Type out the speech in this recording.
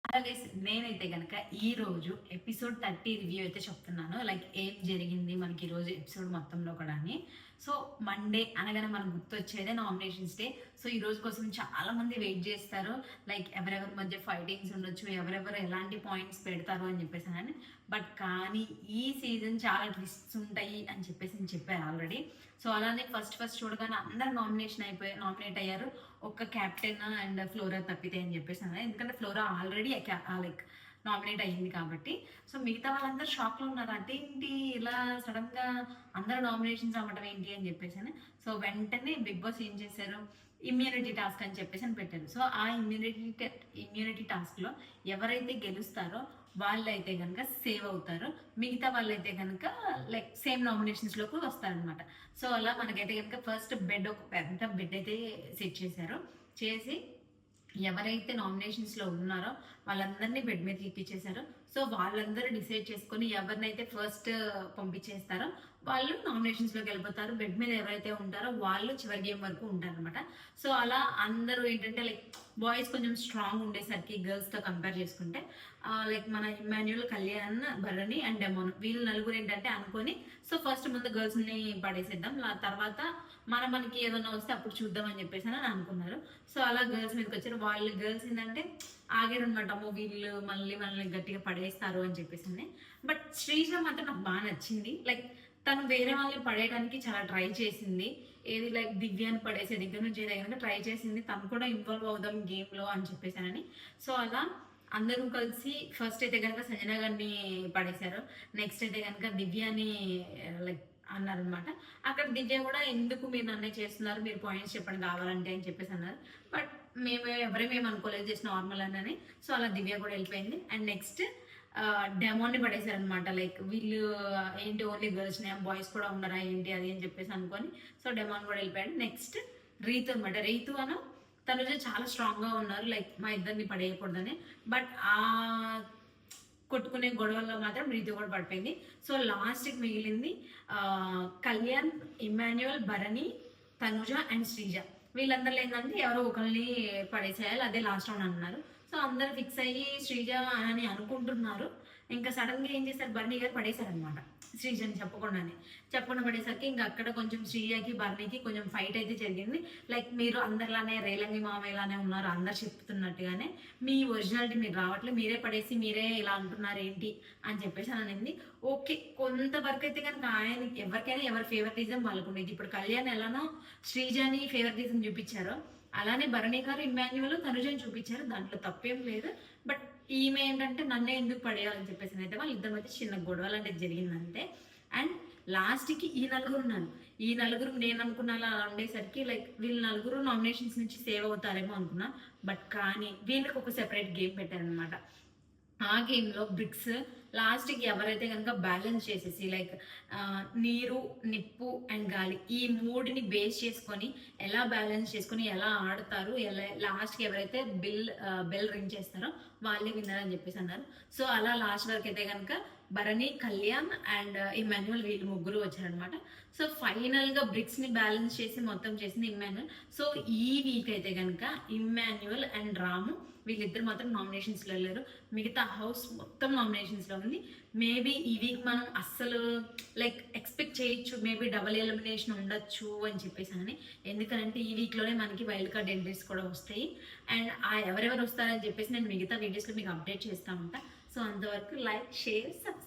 అలాగే నేనైతే గనక ఈ రోజు ఎపిసోడ్ 30 రివ్యూ అయితే చెప్తున్నాను. లైక్ ఏం జరిగింది మనకి ఈ రోజు ఎపిసోడ్ మొత్తంలో కూడా అని. సో మండే అనగానే మనకు గుర్తొచ్చేదే నామినేషన్స్ డే. సో ఈ రోజు కోసం చాలా మంది వెయిట్ చేస్తారు. లైక్ ఎవరెవరి మధ్య ఫైటింగ్స్ ఉండొచ్చు, ఎవరెవరు ఎలాంటి పాయింట్స్ పెడతారు అని చెప్పేసి అని. బట్ కానీ ఈ సీజన్ చాలా ట్విస్ట్స్ ఉంటాయి అని చెప్పేసి చెప్పారు ఆల్రెడీ. సో అలానే ఫస్ట్ చూడగానే అందరు నామినేట్ అయ్యారు. ఒక్క క్యాప్టెన్ అండ్ ఫ్లోరా తప్పితే అని చెప్పేసి అన్నారు. ఎందుకంటే ఫ్లోరా ఆల్రెడీ లైక్ నామినేట్ అయ్యింది కాబట్టి. సో మిగతా వాళ్ళందరూ షాక్లో ఉన్నారు, అదేంటి ఇలా సడన్గా అందరూ నామినేషన్స్ అవ్వడం ఏంటి అని చెప్పేసి అని. సో వెంటనే బిగ్ బాస్ ఏం చేశారు, ఇమ్యూనిటీ టాస్క్ అని చెప్పేసి అని పెట్టారు. సో ఆ ఇమ్యూనిటీ టాస్క్లో ఎవరైతే గెలుస్తారో వాళ్ళైతే కనుక సేవ్ అవుతారు, మిగతా వాళ్ళైతే కనుక లైక్ సేమ్ నామినేషన్స్లోకి వస్తారనమాట. సో అలా మనకైతే కనుక ఫస్ట్ ఒక పెద్ద బెడ్ అయితే సెట్ చేసి ఎవరైతే నామినేషన్స్లో ఉన్నారో వాళ్ళందరినీ బెడ్ మీద ఎక్కించేశారు. సో వాళ్ళందరూ డిసైడ్ చేసుకొని ఎవరినైతే ఫస్ట్ పంపించేస్తారో వాళ్ళు నామినేషన్స్లోకి వెళ్ళిపోతారు. బెడ్ మీద ఎవరైతే ఉంటారో వాళ్ళు చివరి గేమ్ వరకు ఉంటారనమాట. సో అలా అందరూ ఏంటంటే లైక్ బాయ్స్ కొంచెం స్ట్రాంగ్ ఉండేసరికి గర్ల్స్తో కంపేర్ చేసుకుంటే లైక్ మన Emmanuel, Kalyan, Bharani and demon వీళ్ళు నలుగురు ఏంటంటే అనుకొని సో ఫస్ట్ ముందు గర్ల్స్ని పడేసేద్దాం, తర్వాత మనకి ఏదైనా వస్తే అప్పుడు చూద్దాం అని చెప్పేసి అని అనుకున్నారు. సో అలా గర్ల్స్ మీదకి వచ్చారు. వాళ్ళు గర్ల్స్ ఏంటంటే ఆగారు అనమాట, అమ్మో వీళ్ళు మనల్ని గట్టిగా పడేస్తారు అని చెప్పేసి. బట్ శ్రీజ మాత్రం నాకు బాగా నచ్చింది. లైక్ తను వేరే వాళ్ళని పడేయడానికి చాలా ట్రై చేసింది. ఏది లైక్ దివ్యాన్ని పడేసే దగ్గర నుంచి ఏదైనా ట్రై చేసింది. తను కూడా ఇన్వాల్వ్ అవుదాం గేమ్లో అని చెప్పేసానని. సో అలా అందరూ కలిసి ఫస్ట్ అయితే కనుక సంజన గారిని పడేశారు. నెక్స్ట్ అయితే కనుక దివ్యాని లైక్ అన్నారనమాట. అక్కడ దివ్య కూడా ఎందుకు మీరు నన్నే చేస్తున్నారు, మీరు పాయింట్స్ చెప్పండి కావాలంటే అని చెప్పేసి అన్నారు. బట్ మేము అనుకోలేదు, జస్ట్ నార్మల్ అని. సో అలా దివ్య కూడా వెళ్ళిపోయింది. అండ్ నెక్స్ట్ డెమోని పడేశారనమాట. లైక్ వీళ్ళు ఏంటి ఓన్లీ గర్ల్స్ బాయ్స్ కూడా ఉన్నారా ఏంటి అది అని చెప్పేసి అనుకొని సో డెమోన్ కూడా వెళ్ళిపోయాడు. నెక్స్ట్ రీతు అనమాట. రీతు అను తను చాలా స్ట్రాంగ్గా ఉన్నారు, లైక్ మా ఇద్దరిని పడేయకూడదని. బట్ ఆ కొట్టుకునే గొడవల్లో మాత్రం రీతు కూడా పడిపోయింది. సో లాస్ట్కి మిగిలింది కళ్యాణ్, ఇమాన్యుయల్, భరణి, తనుజ అండ్ శ్రీజ. వీళ్ళందరూ ఏంటంటే ఎవరో ఒకరిని పడేసేయాలి, అదే లాస్ట్ రౌండ్ అన్నారు. సో అందరు ఫిక్స్ అయ్యి శ్రీజ అని అనుకుంటున్నారు. ఇంకా సడన్గా ఏం చేశారు, భరణి గారు పడేశారనమాట శ్రీజని చెప్పకుండా పడేసరికి ఇంకా అక్కడ కొంచెం శ్రీజకి భరణికి కొంచెం ఫైట్ అయితే జరిగింది. లైక్ మీరు అందరిలానే రేలంగి మామయ్యలానే ఉన్నారు, అందరు చెప్తున్నట్టుగానే మీ ఒరిజినాలిటీ మీరు రావట్లేదు, మీరే పడేసి మీరే ఇలా అంటున్నారు ఏంటి అని చెప్పేసి అని అనింది. ఓకే, కొంతవరకు అయితే కనుక ఆయన ఎవరికైనా ఎవరి ఫేవరెటిజం వాళ్ళకు ఉండేది. ఇప్పుడు కళ్యాణ్ ఎలానో శ్రీజని ఫేవరెటిజం చూపించారో అలానే భరణి గారు, ఇమాన్యువల్, తనుజని చూపించారు, దాంట్లో తప్పేం లేదు. బట్ ఈమె ఏంటంటే నన్నే ఎందుకు పడేయాలని చెప్పేసి అయితే వాళ్ళు ఇద్దరి మధ్య చిన్న గొడవలు అనేది జరిగిందంటే. అండ్ లాస్ట్కి ఈ నలుగురు నేను అనుకున్న అలా ఉండేసరికి లైక్ వీళ్ళు నలుగురు నామినేషన్స్ నుంచి సేవ్ అవుతారేమో అనుకున్నా. బట్ కానీ వీళ్ళకి ఒక సెపరేట్ గేమ్ పెట్టారనమాట. ఆ గేమ్లో బ్రిక్స్ లాస్ట్కి ఎవరైతే కనుక బ్యాలెన్స్ చేసేసి లైక్ నీరు, నిప్పు అండ్ గాలి ఈ మూడిని బేస్ చేసుకొని ఎలా బ్యాలెన్స్ చేసుకొని ఎలా ఆడతారు, లాస్ట్కి ఎవరైతే బెల్ రింగ్ చేస్తారో వాళ్ళే విన్నర్ అని చెప్పేసి అన్నారు. సో అలా లాస్ట్ వరకు అయితే కనుక భరణి, కళ్యాణ్ అండ్ ఇమాన్యుయల్ వీళ్ళు ముగ్గురు వచ్చారనమాట. సో ఫైనల్గా బ్రిక్స్ని బ్యాలెన్స్ చేసి మొత్తం చేసింది ఇమాన్యుయల్. సో ఈ వీక్ అయితే కనుక ఇమాన్యుయల్ అండ్ రాము వీళ్ళిద్దరు మాత్రం నామినేషన్స్లో వెళ్ళారు. మిగతా హౌస్ మొత్తం నామినేషన్స్లో ఉంది. మేబీ ఈ వీక్ మనం అస్సలు లైక్ ఎక్స్పెక్ట్ చేయొచ్చు, మేబీ డబుల్ ఎలిమినేషన్ ఉండొచ్చు అని చెప్పేసి అని. ఎందుకంటే ఈ వీక్లోనే మనకి వైల్డ్ కార్డ్ ఎంట్రీస్ కూడా వస్తాయి. అండ్ ఎవరెవరు వస్తారని చెప్పేసి నేను మిగతా వీడియోస్లో మీకు అప్డేట్ చేస్తూ ఉంటాను. సో అంతవరకు లైక్, షేర్, సబ్స్క్రైబ్.